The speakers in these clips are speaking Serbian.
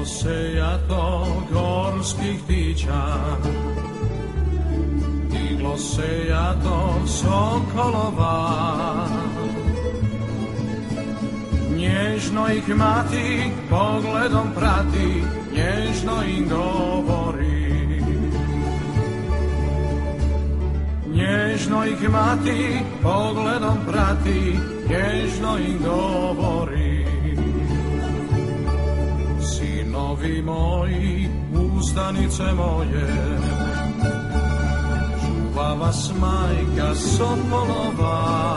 se jato gorskih ptića, diglo se jato sokolova. Nježno ih mati pogledom prati, nježno im govori. Nježno ih mati pogledom prati, nježno im govori. Sinovi moji, ustanice moje, čuva vas majka sokolova.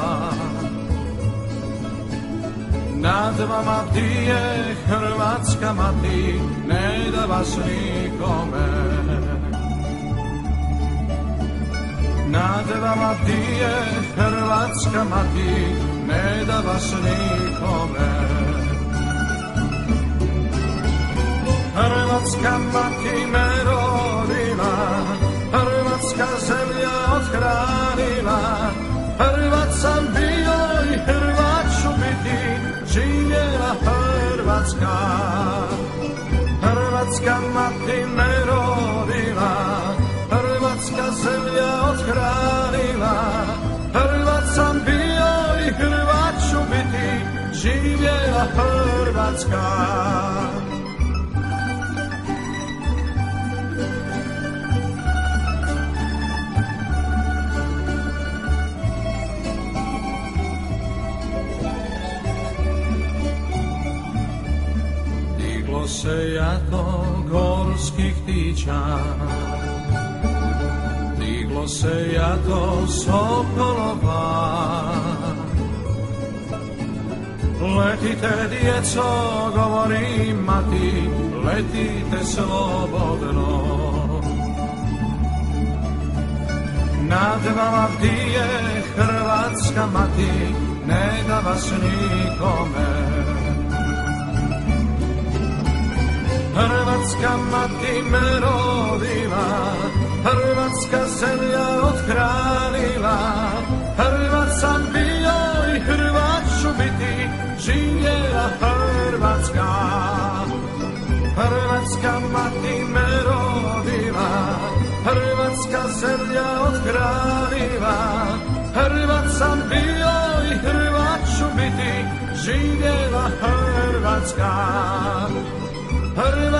Nad vama bdije Hrvatska mati, ne da vas nikome. Nad vama bdije Hrvatska mati, ne da vas nikome. Hrvatska mati me rodila, hrvatska zemlja othranila. Hrvat sam bio i Hrvat ću biti, živjela Hrvatska. Hrvatska mati me rodila, hrvatska zemlja othranila. Hrvat sam bio i Hrvat ću biti, živjela Hrvatska. Diglo se jato gorskih ptića, diglo se jato sokolova. Letite djeco, govori mati, letite slobodno. Nad vama bdije Hrvatska mati, ne da vas nikome. Hrvatska mati me rodila, hrvatska zemlja othranila. Hrvat sam bio i Hrvat ću biti, živjela Hrvatska. Hrvatska mati me rodila, hrvatska zemlja othranila. Hrvat sam bio i Hrvat ću biti, živjela Hrvatska. Hrvatska